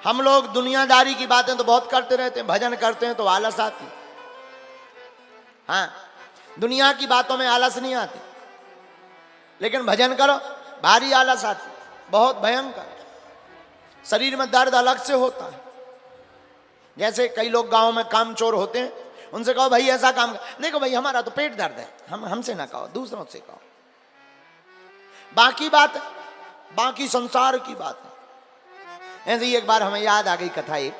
हम लोग दुनियादारी की बातें तो बहुत करते रहते हैं, भजन करते हैं तो आलस आती। हाँ, दुनिया की बातों में आलस नहीं आती, लेकिन भजन करो भारी आलस आती, बहुत भयंकर। शरीर में दर्द अलग से होता है। जैसे कई लोग गांव में कामचोर होते हैं, उनसे कहो भाई ऐसा काम कर, देखो भाई हमारा तो पेट दर्द है, हमसे ना कहो, दूसरों से कहो। बाकी बात, बाकी संसार की बात है। ऐसे ही एक बार हमें याद आ गई कथा एक,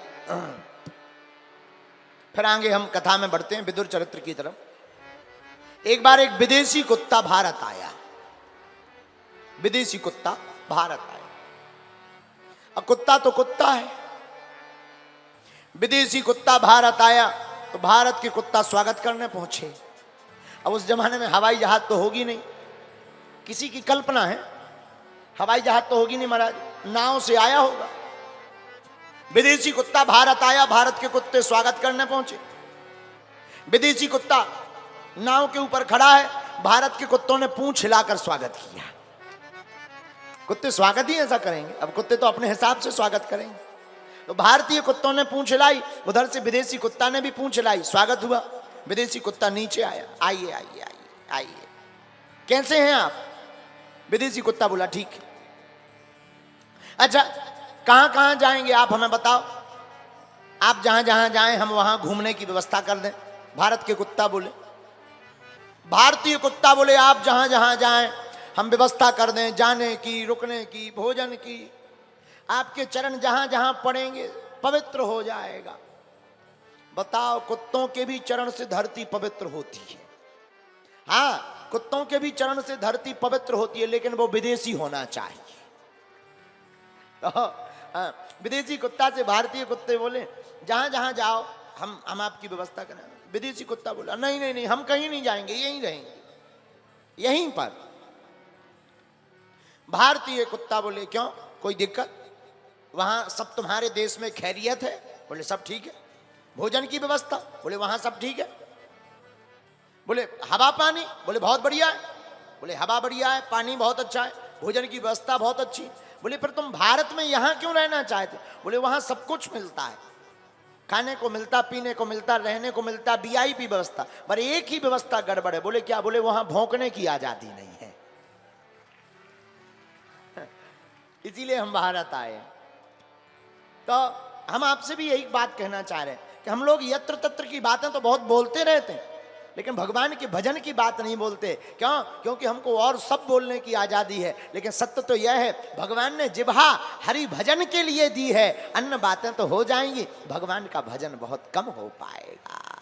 फिर आगे हम कथा में बढ़ते हैं विदुर चरित्र की तरफ। एक बार एक विदेशी कुत्ता भारत आया, विदेशी कुत्ता भारत आया। अब कुत्ता तो कुत्ता है, विदेशी कुत्ता भारत आया तो भारत के कुत्ता स्वागत करने पहुंचे। अब उस जमाने में हवाई जहाज तो होगी नहीं, किसी की कल्पना है, हवाई जहाज तो होगी नहीं महाराज, नाव से आया होगा। विदेशी कुत्ता भारत आया, भारत के कुत्ते स्वागत करने पहुंचे। विदेशी कुत्ता नाव के ऊपर खड़ा है, भारत के कुत्तों ने पूंछ हिलाकर स्वागत किया। कुत्ते स्वागत ही ऐसा करेंगे, अब कुत्ते तो अपने हिसाब से स्वागत करेंगे। तो भारतीय कुत्तों ने पूंछ हिलाई, उधर से विदेशी कुत्ता ने भी पूंछ हिलाई, स्वागत हुआ। विदेशी कुत्ता नीचे आया, आइए आइए आइए आइए, कैसे हैं आप? विदेशी कुत्ता बोला ठीक है। अच्छा कहां कहां जाएंगे आप हमें बताओ, आप जहां जहां जाएं हम वहां घूमने की व्यवस्था कर दें। भारत के कुत्ता बोले, भारतीय कुत्ता बोले आप जहां जहां जाएं हम व्यवस्था कर दें, जाने की, रुकने की, भोजन की। आपके चरण जहां जहां पड़ेंगे पवित्र हो जाएगा। बताओ, कुत्तों के भी चरण से धरती पवित्र होती है। हाँ, कुत्तों के भी चरण से धरती पवित्र होती है, लेकिन वो विदेशी होना चाहिए। हाँ, विदेशी कुत्ता से भारतीय कुत्ते बोले जहां जहां जाओ हम आपकी व्यवस्था करें। विदेशी कुत्ता बोला नहीं नहीं नहीं, हम कहीं नहीं जाएंगे, यहीं रहेंगे, यहीं पर। भारतीय कुत्ता बोले क्यों, कोई दिक्कत? वहां सब तुम्हारे देश में खैरियत है? बोले सब ठीक है। भोजन की व्यवस्था? बोले वहां सब ठीक है। बोले हवा पानी? बोले बहुत बढ़िया है। बोले हवा बढ़िया है, पानी बहुत अच्छा है, भोजन की व्यवस्था बहुत अच्छी। बोले फिर तुम भारत में यहां क्यों रहना चाहते? बोले वहां सब कुछ मिलता है, खाने को मिलता, पीने को मिलता, रहने को मिलता, वीआईपी व्यवस्था, पर एक ही व्यवस्था गड़बड़ है। बोले क्या? बोले वहां भौंकने की आजादी नहीं है, इसीलिए हम भारत आए। तो हम आपसे भी यही बात कहना चाह रहे हैं कि हम लोग यत्र तत्र की बातें तो बहुत बोलते रहते हैं, लेकिन भगवान के भजन की बात नहीं बोलते। क्यों? क्योंकि हमको और सब बोलने की आजादी है, लेकिन सत्य तो यह है भगवान ने जिह्वा हरि भजन के लिए दी है। अन्य बातें तो हो जाएंगी, भगवान का भजन बहुत कम हो पाएगा।